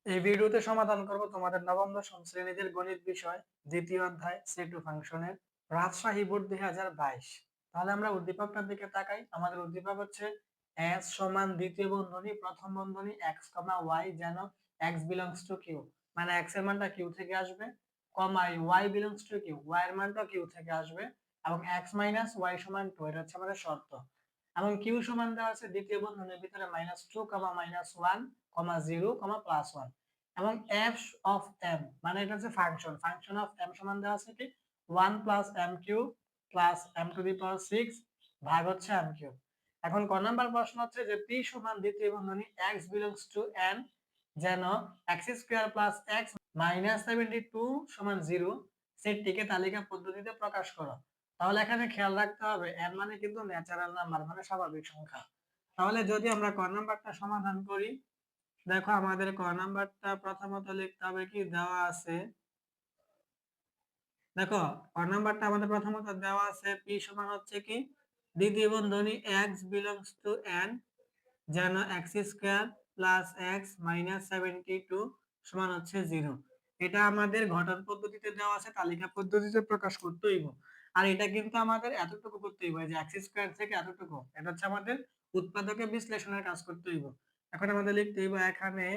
এই ভিডিওতে সমাধান করব তোমাদের নবম দশম শ্রেণীদের গণিত বিষয় দ্বিতীয় অধ্যায় সেট টু ফাংশনের রাজশাহী বোর্ড 2022। তাহলে আমরা উদ্দীপকটার দিকে তাকাই। আমাদের উদ্দীপক হচ্ছে s সমান দ্বিতীয় বন্ধনী প্রথম বন্ধনী x, y যেন x belongs to q, মানে x এর মানটা q থেকে আসবে, কমা y belongs to q, y এর মানটা q থেকে আসবে, এবং x minus y সমান 2, এটা হচ্ছে আমাদের শর্ত। এবং q সমান দেওয়া আছে দ্বিতীয় বন্ধনীর ভিতরে -2, -1, 0, +1, এবং f of m মানে এটা হচ্ছে ফাংশন অফ m সমান দেওয়া আছে কি 1 plus m cube plus m to the power 6 ভাগ হচ্ছে m কিউব। এখন ক নাম্বার প্রশ্ন হচ্ছে যে p সমান দ্বিতীয় বন্ধনী x belongs to n যেন x square plus x minus 72 সমান 0 সেটটিকে তালিকা পদ্ধতিতে প্রকাশ করো। তাহলে এখানে খেয়াল রাখতে হবে n মানে কিন্তু ন্যাচারাল নাম্বার, মানে স্বাভাবিক সংখ্যা। তাহলে যদি আমরা ক নাম্বারটা সমাধান করি, দেখো আমাদের ক নাম্বারটা প্রথমত লিখতে হবে কি দেওয়া আছে। দেখো ক নাম্বারটা আমাদের প্রথমত দেওয়া আছে p সমান হচ্ছে কি দ্বিতীয় বন্ধনী x belongs to n যেন x square plus x minus 72 সমান হচ্ছে 0। এটা আমাদের ঘটন পদ্ধতিতে দেওয়া আছে, তালিকা পদ্ধতিতে প্রকাশ করতে হইব। আর এটা কিন্তু আমাদের এতটুকু করতে হইব যে x স্কয়ার থেকে এতটুকু, এটা হচ্ছে আমাদের উৎপাদকে বিশ্লেষণের কাজ করতে হইব। এখন আমাদের লিখতে হইব এখানে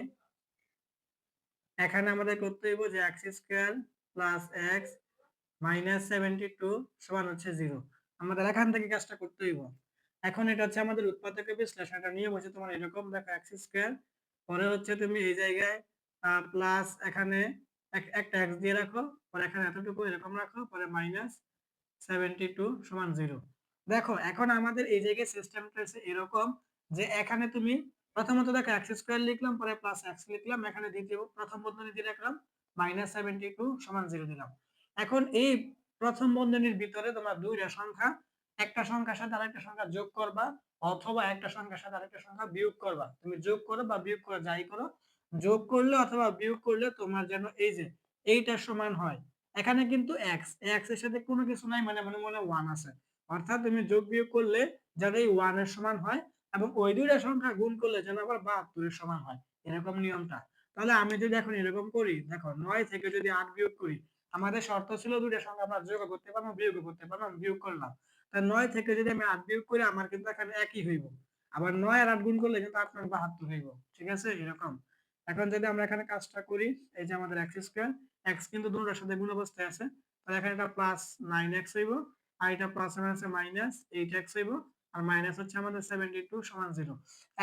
এখানে আমাদের করতে হইব যে x square plus x minus 72 সমান হচ্ছে 0। আমাদের এখান থেকে কাজটা করতে হইব। এখন এটা হচ্ছে আমাদের উৎপাদকের বিশ্লেষণ। এটা নিয়ম হচ্ছে তোমার এরকম, দেখো x স্কয়ার, পরে হচ্ছে তুমি এই জায়গায় প্লাস এখানে একটা x দিয়ে রাখো, পরে এখানে এতটুকু এরকম রাখো, পরে মাইনাস 72 সমান 0। দেখো এখন আমাদের এই জায়গায় সিস্টেমটা হচ্ছে এরকম যে এখানে তুমি প্রথমত দেখো x স্কয়ার লিখলাম, পরে প্লাস x লিখলাম, এখানে দ্বিতীয় প্রথম বন্ধনী দিয়ে রাখলাম মাইনাস 72 সমান 0 দিলাম। এখন এই প্রথম বন্ধনীর ভিতরে তোমরা দুইটা সংখ্যা, একটা সংখ্যার সাথে আরেকটা সংখ্যা যোগ করবা, অথবা একটা সংখ্যার সাথে আরেকটা সংখ্যা বিয়োগ করবা। তুমি যোগ করো বা বিয়োগ করো, যাই করো, যোগ করলে অথবা বিয়োগ করলে তোমার যেন এই যে এইটার সমান হয়। এখানে কিন্তু x এর সাথে কোনো কিছু নাই, মানে মনে মনে 1 আছে, অর্থাৎ তুমি যোগ বিয়োগ করলে যেন এই 1 এর সমান হয়, এবং ওই দুইটা সংখ্যা গুণ করলে যেন আবার 72 এর সমান হয়, এরকম নিয়মটা। তাহলে আমি যদি এখন এরকম করি, দেখো 9 থেকে যদি 8 বিয়োগ করি, আমাদের শর্ত ছিল দুইটা সংখ্যা আমরা যোগ করতে পারবো বিয়োগ করতে পারবো, আমি বিয়োগ করলাম। তা 9 থেকে যদি আমি 8 বিয়োগ করি, আমার কিন্তু এখানে একই হইব। আবার 9 আর 8 গুণ করলে কিন্তু 8 9 72 হইব। ঠিক আছে, এরকম। এখন যদি আমরা এখানে কাজটা করি, এই যে আমাদের x স্কয়ার, x কিন্তু দুটোর সাথে গুণ অবস্থায় আছে, তাহলে এখানে এটা প্লাস 9x হইব, আর এটা প্লাস আছে মাইনাস 8x হইব, আর মাইনাস হচ্ছে আমাদের 72 সমান 0।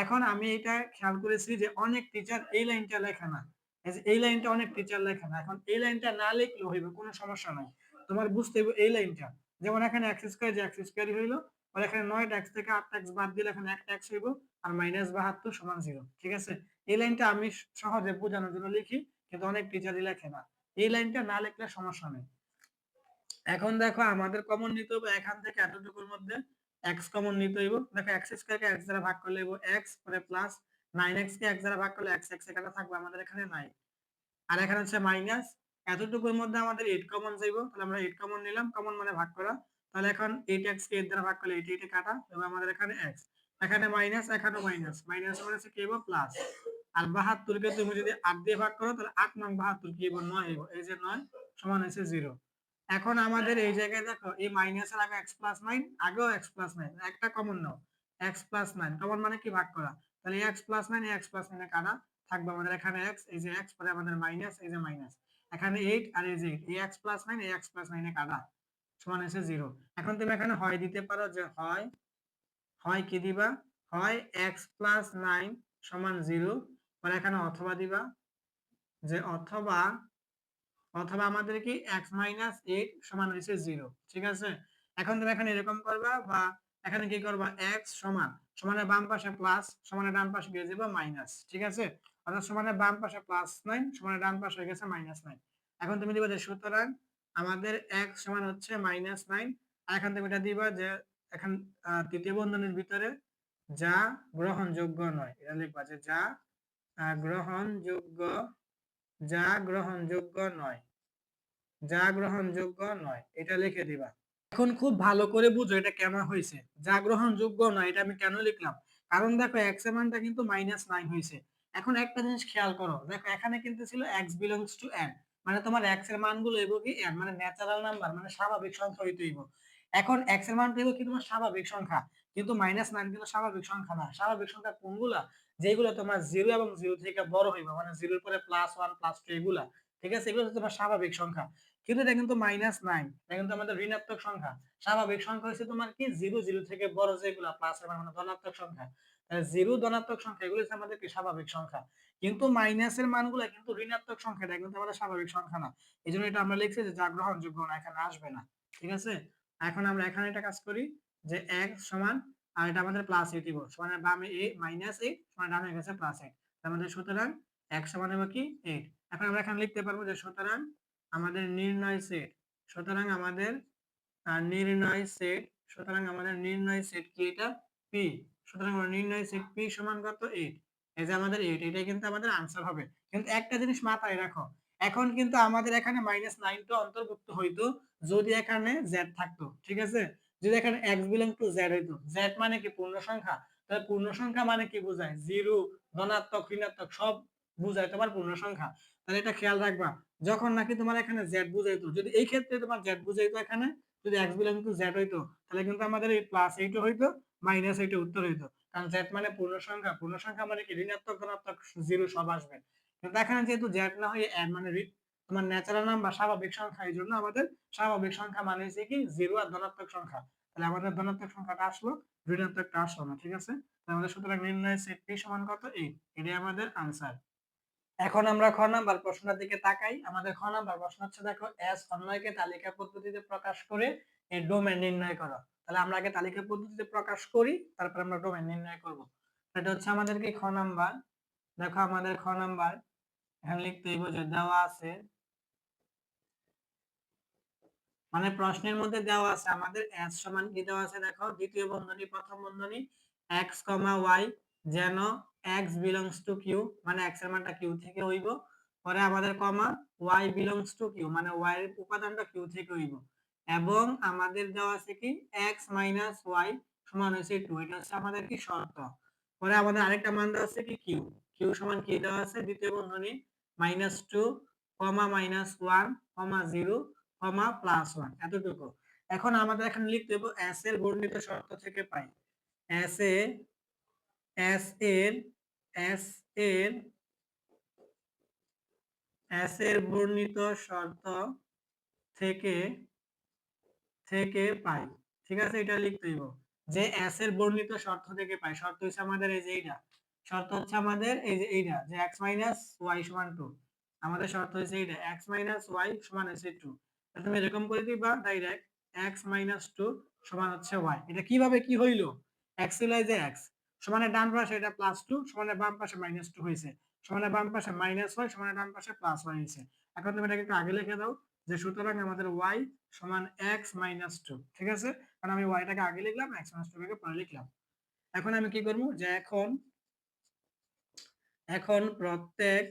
এখন আমি এটা খেয়াল করেছি যে অনেক টিচার এই লাইনটা লেখে না, এই লাইনটা অনেক টিচার লেখে না। এখন এই লাইনটা না লিখলেও হইবে, কোনো সমস্যা নাই, তোমার বুঝতে হবে এই লাইনটা। যেমন এখানে x স্কয়ার, যে x স্কয়ারই হইলো, আর এখানে 9টা x থেকে 8টা x বাদ দিলে এখানে একটা x হইব, আর মাইনাস 72 সমান 0। ঠিক আছে, এই লাইনটা আমি সহজে বোঝানোর জন্য লিখি, কিন্তু অনেক টিচারই লেখে না। এই লাইনটা না লিখলে সমস্যা নেই। এখন দেখো আমাদের কমন নিতে হবে এখান থেকে এতটুকুর মধ্যে x কমন নিতে হইব। দেখো x স্কয়ার কে x দ্বারা ভাগ করলে হইব x, পরে প্লাস 9x কে x দ্বারা ভাগ করলে x এখানে থাকবে, আমাদের এখানে নাই। আর এখানে হচ্ছে মাইনাস, এতটুকুর মধ্যে আমাদের 8 কমন যাইব, তাহলে আমরা 8 কমন নিলাম, কমন মানে ভাগ করা। তাহলে এখন 8x কে 8 দ্বারা ভাগ করলে 8 8 কাটা, এবং আমাদের এখানে x, এখানে মাইনাস, এখানে মাইনাস, মাইনাস মানে হচ্ছে কি হইব প্লাস। আর 72 কে তুমি যদি 8 দিয়ে ভাগ করো, তাহলে 8 নং 72 কি হইব 9 হইব, এই যে 9 সমান হচ্ছে 0। এখন আমাদের এই জায়গায় দেখো এই মাইনাসের আগে x প্লাস 9, আগেও x প্লাস 9, একটা কমন নাও, x প্লাস 9 কমন মানে কি ভাগ করা, তাহলে x প্লাস 9 x প্লাস 9 এ কাটা, থাকবে আমাদের এখানে x, এই যে x, পরে আমাদের মাইনাস, এই যে মাইনাস, এখানে 8 আর এই যে 8, এই x প্লাস 9 এই x প্লাস 9 এ কাটা সমান হচ্ছে 0। এখন তুমি এখানে হয় দিতে পারো, যে হয়, হয় কি দিবা, হয় x প্লাস 9 সমান 0, পরে এখানে অথবা দিবা, যে অথবা, অথবা আমাদের কি x মাইনাস 8 সমান হয়েছে 0। ঠিক আছে, এখন তুমি এখানে এরকম করবা, বা এখানে কি করবা, x সমান, সমানের বাম পাশে প্লাস, সমানের ডান পাশে গিয়ে যাবে মাইনাস। ঠিক আছে, অর্থাৎ সমানের বাম পাশে প্লাস 9, সমানের ডান পাশে হয়ে গেছে মাইনাস 9। এখন তুমি দিবা যে সুতরাং আমাদের x সমান হচ্ছে মাইনাস 9। আর এখন তুমি এটা দিবা যে এখন তৃতীয় বন্ধনীর ভিতরে যা গ্রহণযোগ্য নয়, এটা লিখবা যে যা গ্রহণযোগ্য, যা গ্রহণযোগ্য নয়, যা গ্রহণযোগ্য নয়, এটা লিখে দিবা। এখন খুব ভালো করে বুঝো এটা কেন হয়েছে, যা গ্রহণযোগ্য নয় এটা আমি কেন লিখলাম। কারণ দেখো x এর মানটা কিন্তু -9 হয়েছে, এখন একটা জিনিস খেয়াল করো, দেখো এখানে কিন্তু ছিল x বিলংস টু n, মানে তোমার x এর মানগুলো হইব কি n, মানে ন্যাচারাল নাম্বার, মানে স্বাভাবিক সংখ্যা হইতে হইব। এখন x এর মান হইব কি তোমার স্বাভাবিক সংখ্যা, কিন্তু -9 কিন্তু স্বাভাবিক সংখ্যা না। স্বাভাবিক সংখ্যা কোনগুলা? যেগুলো তোমার 0 এবং 0 থেকে বড় হইব, মানে 0 এর পরে +1 +2 এগুলা, ঠিক আছে, এগুলো হচ্ছে তোমার স্বাভাবিক সংখ্যা। কিন্তু এটা কিন্তু -9, এটা কিন্তু আমাদের ঋণাত্মক সংখ্যা। স্বাভাবিক সংখ্যা হচ্ছে তোমার কি 0 0 থেকে বড় যেগুলা, প্লাস এর মানে ধনাত্মক সংখ্যা। 0 ধনাত্মক সংখ্যা, এগুলো হচ্ছে আমাদের কি স্বাভাবিক সংখ্যা। কিন্তু মাইনাসের মানগুলো কিন্তু ঋণাত্মক সংখ্যা, এটা কিন্তু আমাদের স্বাভাবিক সংখ্যা না। এই জন্য এটা আমরা লিখছি যে যা গ্রহণযোগ্য না, এখানে আসবে না, ঠিক আছে। এখন আমরা এখানে একটা কাজ করি যে x সমান, আর এটা আমাদের প্লাস 8 দিব, সমান বামে -8 সমান ডানে গেছে +8, আমাদের সুতরাং x সমান হবে কি 8। এখন আমরা এখানে লিখতে পারবো যে সুতরাং আমাদের নির্ণয় সেট, সুতরাং আমাদের নির্ণয় সেট, সুতরাং আমাদের নির্ণয় সেট কি? এটা p। সুতরাং আমরা নির্ণয় সেট p সমান কত? 8। এই যে আমাদের 8, এটাই কিন্তু আমাদের आंसर হবে। কিন্তু একটা জিনিস মাথায় রাখো, এখন কিন্তু আমাদের এখানে -9 টা অন্তর্ভুক্ত হইতো যদি এখানে z থাকতো, ঠিক আছে। যদি এখানে x বিলং টু z হইতো, z মানে কি পূর্ণ সংখ্যা, তাহলে পূর্ণ সংখ্যা মানে কি বোঝায়? 0 ধনাত্মক ঋণাত্মক সব বুঝায় তোমার পূর্ণ সংখ্যা। তাহলে এটা খেয়াল রাখবা, যখন নাকি তোমার এখানে z বুঝাইতো, যদি এই ক্ষেত্রে তোমার z বুঝাইতো এখানে, যদি x বিলং টু z হইতো, তাহলে কিন্তু আমাদের এই +8 হইতো, -8 উত্তর হইতো। কারণ z মানে পূর্ণ সংখ্যা, পূর্ণ সংখ্যা মানে কি ঋণাত্মক ধনাত্মক 0 সব আসবে। কিন্তু এখানে যেহেতু z না হয়ে n মানে তোমার ন্যাচারাল নাম্বার, স্বাভাবিক সংখ্যা, এই জন্য আমাদের স্বাভাবিক সংখ্যা মানে হচ্ছে কি 0 আর ধনাত্মক সংখ্যা। তাহলে আমাদের ধনাত্মক সংখ্যাটা আসলো, ঋণাত্মকটা আসলো না, ঠিক আছে। তাহলে আমাদের সুতরাং নির্ণয় সেট p সমান কত? 8। এটাই আমাদের आंसर। এখন আমরা খ নাম্বার প্রশ্নের দিকে তাকাই। আমাদের খ নাম্বার প্রশ্ন হচ্ছে, দেখো s অন্যয়কে তালিকা পদ্ধতিতে প্রকাশ করে এর ডোমেন নির্ণয় করো। তাহলে আমরা আগে তালিকা পদ্ধতিতে প্রকাশ করি, তারপর আমরা ডোমেন নির্ণয় করব। এটা হচ্ছে আমাদের কি খ নাম্বার। দেখো আমাদের খ নাম্বার এখানে লিখতে হইব যে দেওয়া আছে, মানে প্রশ্নের মধ্যে দেওয়া আছে আমাদের s সমান কি দেওয়া আছে, দেখো দ্বিতীয় বন্ধনী প্রথম বন্ধনী x, y যেন x belongs to q, মানে x এর মানটা q থেকে হইব। পরে আমাদের কমা y belongs to q, মানে y এর উপাদানটা q থেকে হইব। এবং আমাদের দেওয়া আছে কি x minus y সমান হচ্ছে 2, এটা হচ্ছে আমাদের কি শর্ত। পরে আমাদের আরেকটা মান দেওয়া আছে কি q, q সমান কি দেওয়া আছে দ্বিতীয় বন্ধনী -2, -1, 0, +1, এতটুকু। এখন আমাদের এখানে লিখতে হবে s এর বর্ণিত শর্ত থেকে পাই, s এর s এর s এর s এর বর্ণিত শর্ত থেকে থেকে পাই, ঠিক আছে। এটা লিখতে হইব যে s এর বর্ণিত শর্ত থেকে পাই। শর্ত হচ্ছে আমাদের এই যে এইটা, শর্ত হচ্ছে আমাদের এই যে এইটা যে x y সমান 2। আমাদের শর্ত হচ্ছে এইটা x y সমান হচ্ছে 2। তুমি এরকম করে দিবা ডাইরেক্ট x 2 সমান হচ্ছে y। এটা কিভাবে কি হইলো? x ছিল এই যে x সমানের ডান পাশে এটা +2 সমানের বাম পাশে -2 হইছে, সমানের বাম পাশে -y সমানের ডান পাশে +y হইছে। এখন তুমি এটাকে একটু আগে লিখে দাও যে সুতরাং আমাদের y সমান x 2, ঠিক আছে। কারণ আমি y টাকে আগে লিখলাম, x 2 টাকে পরে লিখলাম। এখন আমি কি করব যে এখন এখন প্রত্যেক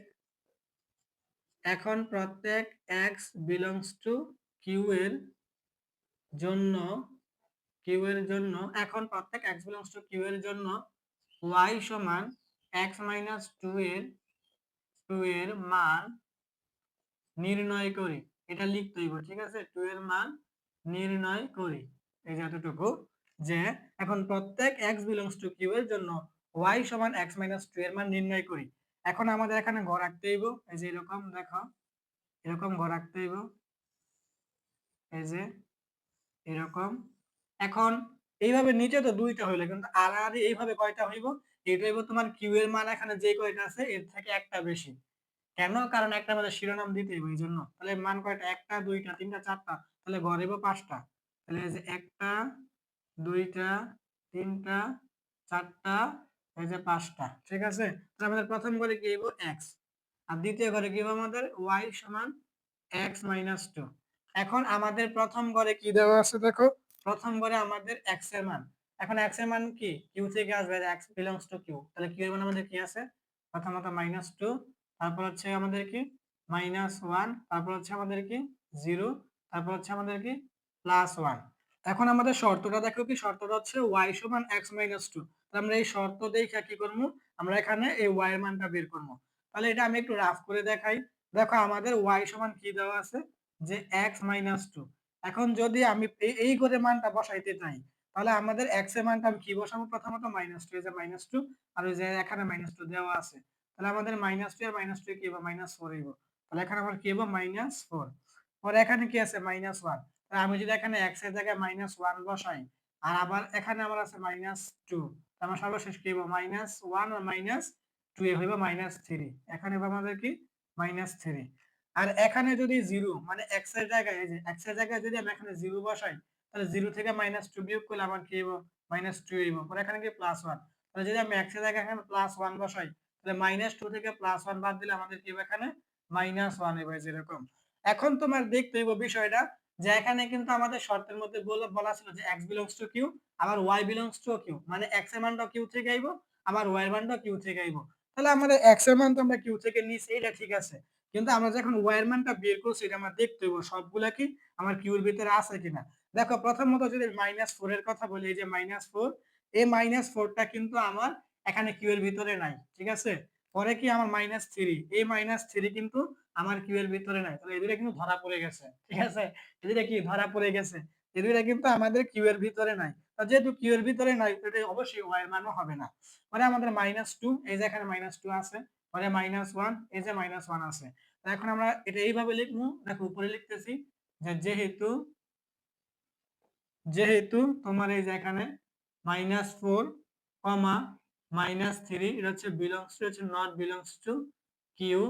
এখন প্রত্যেক x belongs to q এর জন্য এখন প্রত্যেক x belongs to q এর জন্য y সমান x 2 এর মান নির্ণয় করি। এটা লিখতে হইব, ঠিক আছে। 2 এর মান নির্ণয় করি, এই যে এতটুকু। যে এখন প্রত্যেক x belongs to q এর জন্য y সমান x 2 এর মান নির্ণয় করি। এখন আমাদের এখানে ঘর রাখতে হইব, এই যে এরকম দেখো, এরকম ঘর রাখতে হইব, এই যে এরকম। এখন এইভাবে নিচে তো দুইটা হইলো, কিন্তু আর এইভাবে কয়টা হইব? এটা হইব তোমার কিউ এর মান এখানে যে কয়টা আছে এর থেকে একটা বেশি। কেন? কারণ একটা আমাদের শিরোনাম দিতে হইব, এইজন্য। তাহলে মান কয়টা? একটা, দুইটা, তিনটা, চারটা। তাহলে ঘর হইব 5টা। তাহলে এই যে একটা, দুইটা, তিনটা, চারটা, এই যে 5টা, ঠিক আছে। তাহলে আমাদের প্রথম ঘরে কি হইব? x, আর দ্বিতীয় ঘরে কি হইব আমাদের? y সমান x 2। এখন আমাদের প্রথম ঘরে কি দেওয়া আছে দেখো, প্রথম ঘরে আমাদের x এর মান। এখন x এর মান কি q থেকে আসবে, x belongs to q। তাহলে q এর মান আমাদের কি আছে? প্রথমত -2, তারপর হচ্ছে আমাদের কি -1, তারপর হচ্ছে আমাদের কি 0, তারপর হচ্ছে আমাদের কি +1। এখন আমাদের শর্তটা দেখো কি, শর্তটা হচ্ছে y সমান x 2। তাহলে আমরা এই শর্ত দেখে কি করব, আমরা এখানে এই y এর মানটা বের করব। তাহলে এটা আমি একটু রাফ করে দেখাই। দেখো আমাদের y সমান কি দেওয়া আছে যে x - 2। এখন যদি আমি এই করে মানটা বসাইতে চাই তাহলে আমাদের x এর মানটা আমি কি বসাবো প্রথমত -2, এই যে -2 আর ওই যে এখানে -2 দেওয়া আছে। তাহলে আমাদের -2 আর -2 কি হবে -4 হইব। তাহলে এখানে আমার কি হবে -4। পরে এখানে কি আছে -1। তাহলে আমি যদি এখানে x এর জায়গায় -1 বসাই আর আবার এখানে আমার আছে -2, তাহলে আমার সর্বশেষ কি হবে -1 আর -2 এ হইবে -3। এখানে হবে আমাদের কি -3। আর এখানে যদি 0 মানে x এর জায়গায় এই যে x এর জায়গায় যদি আমি এখানে 0 বসাই তাহলে 0 থেকে -2 বিয়োগ করলে আমার কি হবে -2 হইব। পরে এখানে কি +1। তাহলে যদি আমি x এর জায়গায় এখানে +1 বসাই তাহলে -2 থেকে +1 বাদ দিলে আমাদের কি হবে এখানে -1 হবে যেরকম। এখন তোমার দেখতে হইব বিষয়টা যে এখানে কিন্তু আমাদের শর্তের মধ্যে বলা ছিল যে x belongs to q আবার y belongs to q, মানে x এর মানটা q থেকে আইব আবার y এর মানটা q থেকে আইব। তাহলে আমাদের x এর মান তো আমরা q থেকে নিছি, এটা ঠিক আছে, কিন্তু আমরা যখন y এর মানটা বের করছি এটা আমরা দেখতে হইব সবগুলা কি আমার q এর ভিতরে আছে কিনা। দেখো প্রথমত যদি -4 এর কথা বলি, এই যে -4, এই -4টা কিন্তু আমার এখানে q এর ভিতরে নাই, ঠিক আছে। পরে কি আমার -3, এই -3 কিন্তু আমার কিউ এর ভিতরে নাই। তাহলে এই দুইটা কিন্তু ধরা পড়ে গেছে, ঠিক আছে। এই দুইটা কি ধরা পড়ে গেছে, এই দুইটা কিন্তু আমাদের কিউ এর ভিতরে নাই। তো যেহেতু কিউ এর ভিতরে নাই এটা অবশ্যই ওয়াই এর মানও হবে না। মানে আমাদের -2, এই যে এখানে -2 আছে, পরে -1, এই যে -1 আছে। তো এখন আমরা এটা এইভাবে লিখবো, দেখো উপরে লিখতেছি যে যেহেতু যেহেতু তোমার এই যে এখানে -4, -3 এটা হচ্ছে বিলংস টু, হচ্ছে নট বিলংস টু কিউ,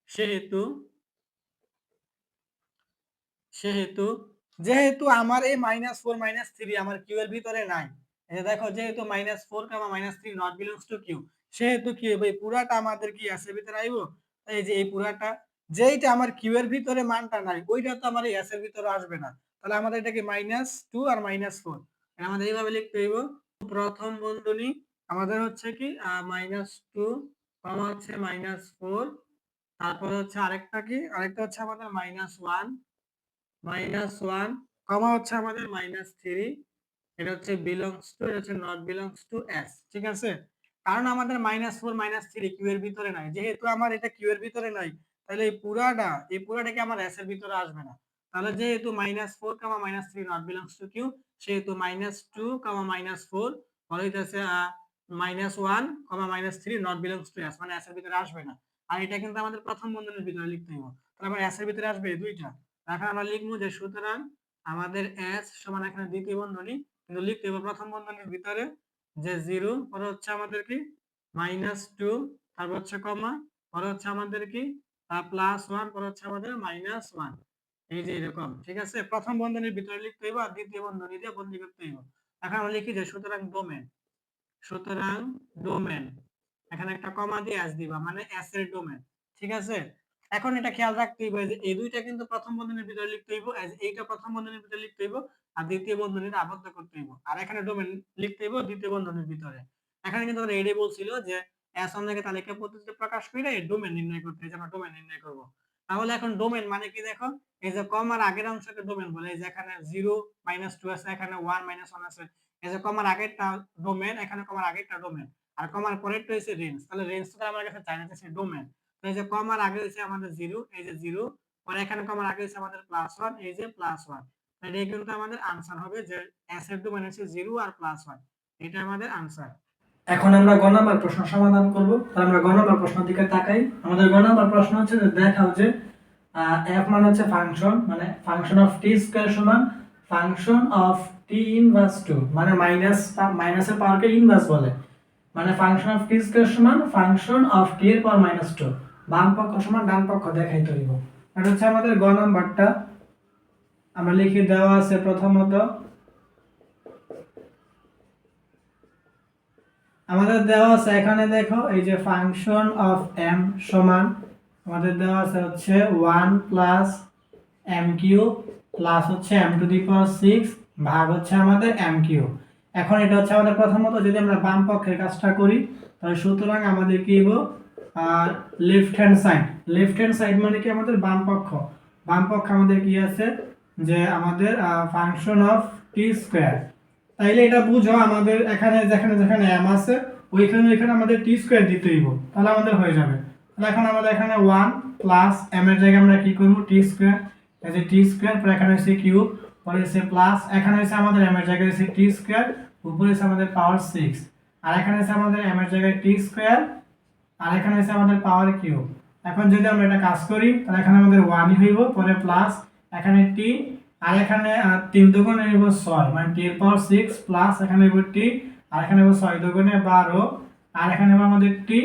সেহেতু সেহেতু যেহেতু আমার এই -4 -3 আমার কিউ এর ভিতরে নাই, এই যে দেখো যেহেতু -4, -3 নট বিলংস টু কিউ, সেহেতু কি হবে এই পুরাটা আমাদের কি এস এর ভিতরে আইবো। এই যে এই পুরাটা যেইটা আমার কিউ এর ভিতরে মানটা নাই ওইটা তো আমার এই এস এর ভিতরে আসবে না। তাহলে আমাদের এটা কি -2 আর -4, আমাদের এইভাবে লিখতে হইব। প্রথম বন্ধনী আমাদের হচ্ছে কি -2 কমা হচ্ছে -4, তারপর হচ্ছে আরেকটা কি আরেকটা হচ্ছে আমাদের -1 কমা হচ্ছে আমাদের -3, এটা হচ্ছে বিলংস টু, এটা হচ্ছে নট বিলংস টু এস, ঠিক আছে। কারণ আমাদের -4 -3 কিউ এর ভিতরে নাই, যেহেতু আমার এটা কিউ এর ভিতরে নাই তাহলে এই পুরাটা কি আমার এস এর ভিতরে আসবে না। তাহলে যেহেতু -4, -3 নট বিলংস টু কিউ, সেহেতু -2, -4 পরে হইতাছে -1, -3 নট বিলংস টু এস, মানে এস এর ভিতরে আসবে না। আর এটা কিন্তু আমাদের প্রথম বন্ধনীর ভিতরে লিখতে হবে। তাহলে আমার এস এর ভিতরে আসবে দুইটা। এখন আমরা লিখবো যে সুতরাং আমাদের এস সমান এখানে দ্বিতীয় বন্ধনী কিন্তু লিখতে হবে প্রথম বন্ধনীর ভিতরে যে 0, পরে হচ্ছে আমাদের কি -2, তারপর হচ্ছে কমা, পরে হচ্ছে আমাদের কি +1, পরে হচ্ছে আমাদের -1, এই যে এরকম, ঠিক আছে। প্রথম বন্ধনীর ভিতরে লিখতে হবে আর দ্বিতীয় বন্ধনী দিয়ে বন্ধনী করতে হবে। এখন আমরা লিখি যে সুতরাং ডোমেন এখানে একটা কমা দিয়ে এস দিবা, মানে এস এর ডোমেন, ঠিক আছে। এখন এটা খেয়াল রাখতে হবে যে এই দুইটা কিন্তু প্রথম বন্ধনীর ভিতরে লিখতে হইব, এইটা প্রথম বন্ধনীর ভিতরে লিখতে হইব আর দ্বিতীয় বন্ধনীতে আবদ্ধ করতে হইব, আর এখানে ডোমেন লিখতে হইব দ্বিতীয় বন্ধনীর ভিতরে। এখানে কিন্তু আমরা এটাই বলছিল যে এস অনেকে তালিকা পদ্ধতিতে প্রকাশ করে ডোমেন নির্ণয় করতে, এই যে আমরা ডোমেন নির্ণয় করব। তাহলে এখন ডোমেন মানে কি দেখো, এই যে কমার আগের অংশকে ডোমেন বলে, এই যে এখানে 0 -2 আছে, এখানে 1 -1 আছে, এই যে কমার আগেরটা ডোমেন, এখানে কমার আগেরটা ডোমেন, আর কমার পরেরটা হচ্ছে রেঞ্জ। তাহলে রেঞ্জ তো আমার কাছে চাই না, হচ্ছে ডোমেন। তো এই যে কমার আগে হচ্ছে আমাদের 0, এই যে 0, পরে এখানে কমার আগে হচ্ছে আমাদের +1, এই যে +1। তাহলে এই কিন্তু আমাদের आंसर হবে যে s এর ডোমেন হচ্ছে 0 আর +1, এটা আমাদের आंसर। এখন আমরা গ নাম্বার প্রশ্ন সমাধান করব। তাহলে আমরা গ নাম্বার প্রশ্নের দিকে তাকাই। আমাদের গ নাম্বার প্রশ্ন হচ্ছে যে দেখাও যে f মানে হচ্ছে ফাংশন, মানে ফাংশন অফ t স্কয়ার সমান ফাংশন অফ t ইনভার্স 2, মানে মাইনাসের পাওয়ারকে ইনভার্স বলে, মানে ফাংশন অফ টি স্কয়ার সমান ফাংশন অফ টি এর পাওয়ার -2, বাম পক্ষ সমান ডান পক্ষ দেখাইতে হইব। এটা হচ্ছে আমাদের গ নাম্বারটা। আমরা লিখে দেওয়া আছে প্রথমত আমাদের দেওয়া আছে এখানে দেখো এই যে ফাংশন অফ m সমান আমাদের দেওয়া আছে হচ্ছে 1 প্লাস m কিউব প্লাস হচ্ছে m টু দি পাওয়ার 6 ভাগ হচ্ছে আমাদের m কিউব। এখন এটা হচ্ছে আমাদের প্রথমত যদি আমরা বাম পক্ষের কাজটা করি তাহলে সুতরাং আমাদের কি হবে লেফট হ্যান্ড সাইড মানে কি আমাদের বাম পক্ষ আমাদের কি আছে যে আমাদের ফাংশন অফ টি স্কয়ার। তাইলে এটা বুঝো আমাদের এখানে যেখানে যেখানে m আছে ওইখানে আমাদের টি স্কয়ার দিতে হইব, তাহলে আমাদের হয়ে যাবে। তাহলে এখন আমাদের এখানে 1 প্লাস m এর জায়গায় আমরা কি করব টি স্কয়ার, এই যে টি স্কয়ার পরে এখানে হইছে কিউব পরে হইছে প্লাস, এখানে হইছে আমাদের m এর জায়গায় হইছে টি স্কয়ার উপরে হইছে আমাদের পাওয়ার 6 আর এখানে হইছে আমাদের m এর জায়গায় টি স্কয়ার আর এখানে হইছে আমাদের পাওয়ার কিউব। এখন যদি আমরা এটা কাজ করি তাহলে এখানে আমাদের 1 হইব পরে প্লাস এখানে টি আর এখানে 3 দুগুণে হইব 6 মানে টি এর পাওয়ার 6 প্লাস এখানে হইব টি আর এখানে হইব 6 দুগুণে 12 আর এখানে হইব আমাদের টি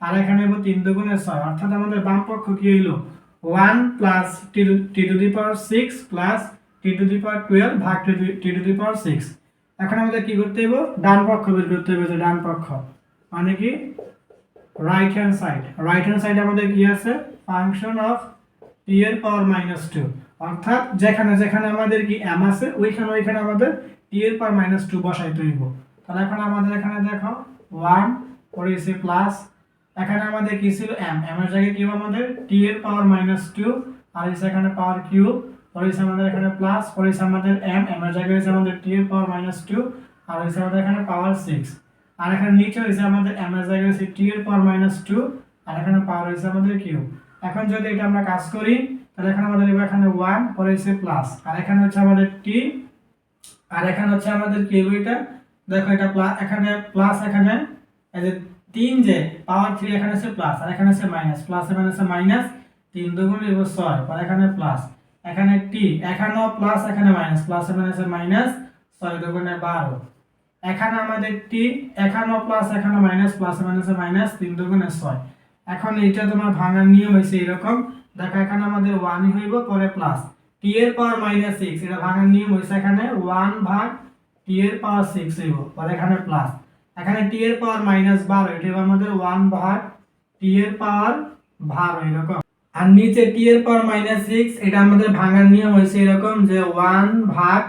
আর এখানে হইব 3 দুগুণে 6 অর্থাৎ আমাদের বাম পক্ষ কি হইল 1 plus T to the power 6 plus T to the power 12 ভাগ টি টু দি পাওয়ার 6। এখন আমাদের কি করতে হইব ডান পক্ষ বের করতে হবে, যে ডান পক্ষ মানে কি রাইট হ্যান্ড সাইড আমাদের কি আছে ফাংশন অফ টি এর পাওয়ার -2 অর্থাৎ যেখানে যেখানে আমাদের কি m আছে ওইখানে আমাদের টি এর পাওয়ার -2 বসাইতে হইব। তাহলে এখন আমাদের এখানে দেখো 1 পরে এসে প্লাস এখানে আমাদের কি ছিল m এর জায়গায় কি আমাদের টি এর পাওয়ার -2 আর এসে এখানে পাওয়ার কিউব পরে এসে আমাদের এখানে প্লাস পরে এসে আমাদের m এর জায়গায় এসে আমাদের টি এর পাওয়ার -2 আর এসে আমাদের এখানে পাওয়ার 6 আর এখানে নিচে হইছে আমাদের m এর জায়গায় হইছে t এর পাওয়ার -2 আর এখানে পাওয়ার হইছে আমাদের কিউব। এখন যদি এটা আমরা কাজ করি তাহলে এখানে আমাদের এখানে 1 পরে হইছে প্লাস আর এখানে হচ্ছে আমাদের t আর এখানে হচ্ছে আমাদের কিউব। এটা দেখো এটা প্লাস এখানে প্লাস এখানে এই যে 3 যে পাওয়ার 3 এখানে আছে প্লাস আর এখানে আছে মাইনাস প্লাস এখানে আছে মাইনাস 3 দুগুণ হইব 6 আর এখানে প্লাস এখানে t এখানেও প্লাস এখানে মাইনাস প্লাস এখানে আছে মাইনাস 6 দুগুণে 12 এখানে আমাদের টি এখানেও প্লাস এখানে মাইনাস প্লাস মাইনাসে মাইনাস 3 দুগুণে 6। এখন এটা তোমার ভাঙার নিয়ম হইছে এরকম, দেখো এখানে আমাদের 1 হইব পরে প্লাস টি এর পাওয়ার -6 এটা ভাঙার নিয়ম হইছে এখানে 1 ভাগ টি এর পাওয়ার 6 হইব পরে এখানে প্লাস এখানে টি এর পাওয়ার -12 এটা হবে আমাদের 1 ভাগ টি এর পাওয়ার 12 এরকম আর নিচে টি এর পাওয়ার -6 এটা আমাদের ভাঙার নিয়ম হইছে এরকম যে 1 ভাগ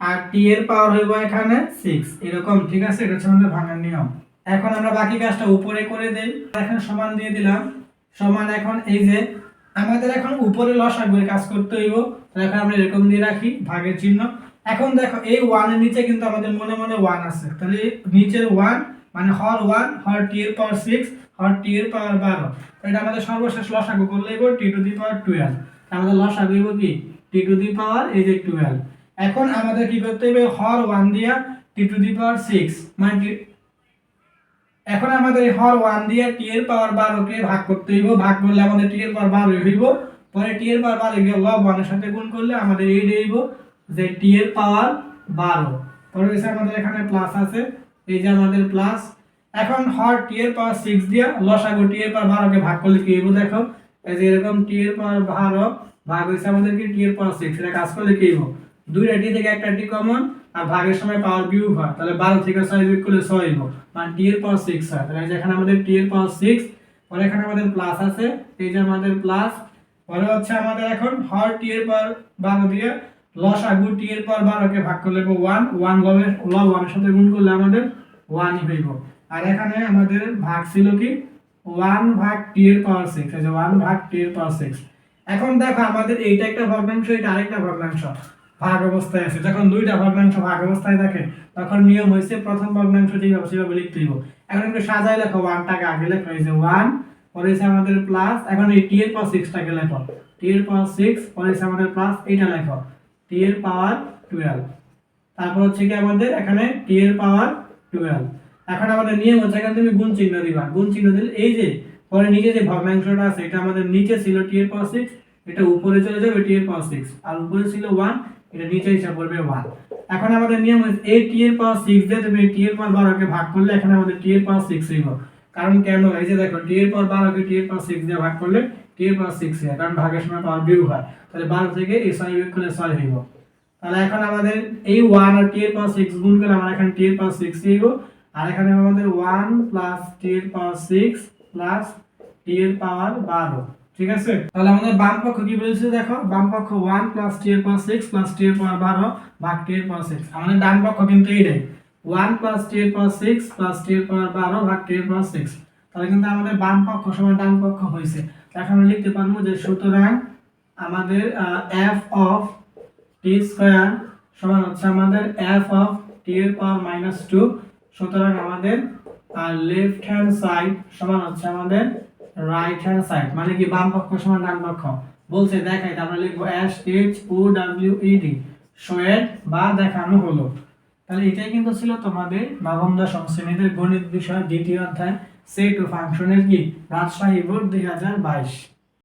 আর টি এর পাওয়ার হইব এখানে 6 এরকম, ঠিক আছে। এটা হচ্ছে আমাদের ভাঙার নিয়ম। এখন আমরা বাকি কাজটা উপরে করে দেই, এখন সমান দিয়ে দিলাম সমান। এখন এই যে আমাদের এখন উপরে লসাগুর কাজ করতে হইব, তাহলে এখন আমরা এরকম দিয়ে রাখি ভাগের চিহ্ন। এখন দেখো এই 1 এর নিচে কিন্তু আমাদের মনে মনে 1 আছে, তাহলে নিচের 1 মানে হর 1 হর টি এর পাওয়ার 6 হর টি এর পাওয়ার 12 এটা আমাদের সর্বশেষ লসাগু করলে হইব টি টু দি পাওয়ার 12। আমাদের লসাগু হইব কি টি টু দি পাওয়ার এই যে 12। এখন আমাদের কি করতে হবে হর 1 দিয়া টি টু দি পাওয়ার 6 মানে এখন আমাদের হর 1 দিয়া টি এর পাওয়ার 12 কে ভাগ করতে হইব, ভাগ করলে আমাদের টি এর পাওয়ার 12 হইব পরে টি এর পাওয়ার 12 কে লব 1 এর সাথে গুণ করলে আমাদের এই হইব যে টি এর পাওয়ার 12 পরে এসে আমাদের এখানে প্লাস আছে এই যে আমাদের প্লাস। এখন হর টি এর পাওয়ার 6 দিয়া লসাগু টি এর পাওয়ার 12 কে ভাগ করলে কি হইব দেখো এই যে এরকম টি এর পাওয়ার 12 ভাগ হইছে আমাদের কি টি এর পাওয়ার 6 এটা কাজ করলে কি হইব দুইটা টি থেকে একটা টি কমন আর ভাগের সময় পাওয়ার বিয়োগ হয় তাহলে 12 থেকে 6 বিয়োগ করলে 6 হইব মানে টি এর পাওয়ার 6 হয়। তাহলে এখানে আমাদের টি এর পাওয়ার 6 পরে এখানে আমাদের প্লাস আছে এই যে আমাদের প্লাস পরে হচ্ছে আমাদের এখন হর টি এর পাওয়ার 12 দিয়ে লসাগু টি এর পাওয়ার 12 কে ভাগ করলে 1 1 লব 1 এর সাথে গুণ করলে আমাদের 1 ই হইব। আর এখানে আমাদের ভাগ ছিল কি 1 ভাগ টি এর পাওয়ার 6 এই যে 1 ভাগ টি এর পাওয়ার 6। এখন দেখো আমাদের এইটা একটা ভগ্নাংশ এটা আরেকটা ভগ্নাংশ ভাগ অবস্থায় আছে, যখন দুইটা ভগ্নাংশ ভাগ অবস্থায় থাকে তখন নিয়ম হইছে প্রথম ভগ্নাংশ যেভাবে সেভাবে লিখতে হইব। এখন একটু সাজায় লেখো 1 টাকে আগে লেখো এই যে 1 পরে আছে আমাদের প্লাস এখন এই টি এর পাওয়ার 6 টাকে লেখো টি এর পাওয়ার 6 পরে আছে আমাদের প্লাস এইটা লেখো টি এর পাওয়ার 12 তারপর হচ্ছে কি আমাদের এখানে টি এর পাওয়ার 12। এখন আমাদের নিয়ম হচ্ছে এখানে তুমি গুণ চিহ্ন দিবা, গুণ চিহ্ন দিলে এই যে পরে নিচে যে ভগ্নাংশটা আছে এটা আমাদের নিচে ছিল টি এর পাওয়ার 6 এটা উপরে চলে যাবে টি এর পাওয়ার 6 আর উপরে ছিল 1 এটা নিচে হিসাব করবে 1। এখন আমাদের নিয়ম হচ্ছে এই টি এর পাওয়ার 6 দিয়ে তুমি টি এর পাওয়ার 12 কে ভাগ করলে এখানে আমাদের টি এর পাওয়ার 6 হইব। কারণ কেন এই যে দেখো টি এর পাওয়ার 12 কে টি এর পাওয়ার 6 দিয়ে ভাগ করলে টি এর পাওয়ার 6 হয় কারণ ভাগের সময় পাওয়ার বিয়োগ হয় তাহলে 12 থেকে এই 6 বিয়োগ করলে 6 হইব। তাহলে এখন আমাদের এই 1 আর টি এর পাওয়ার 6 গুণ করলে আমরা এখানে টি এর পাওয়ার 6 হইব আর এখানে আমাদের 1 প্লাস টি এর পাওয়ার 6 প্লাস টি এর পাওয়ার 12, ঠিক আছে। তাহলে আমাদের বাম পক্ষ কি বলেছে দেখো বাম পক্ষ 1 প্লাস টি এর পাওয়ার 6 প্লাস টি এর পাওয়ার 12 ভাগ টি এর পাওয়ার 6। আমাদের ডান পক্ষ কিন্তু এইটাই 1 প্লাস টি এর পাওয়ার 6 প্লাস টি এর পাওয়ার 12 ভাগ টি এর পাওয়ার 6। তাহলে কিন্তু আমাদের বাম পক্ষ সমান ডান পক্ষ হইছে। এখন আমরা লিখতে পারবো যে সুতরাং আমাদের f অফ টি স্কয়ার সমান হচ্ছে আমাদের f অফ টি এর পাওয়ার -2। সুতরাং আমাদের আর লেফট হ্যান্ড সাইড সমান হচ্ছে আমাদের রাইট হ্যান্ড সাইড, মানে কি বাম পক্ষ সমান ডান পক্ষ। বলছে দেখাইতে, আমরা লিখবো SHOWED, শোয়েড বা দেখানো হলো। তাহলে এটাই কিন্তু ছিল তোমাদের নবম দশম শ্রেণীদের গণিত বিষয় দ্বিতীয় অধ্যায় সেট ও ফাংশনের কি রাজশাহী বোর্ড 2022।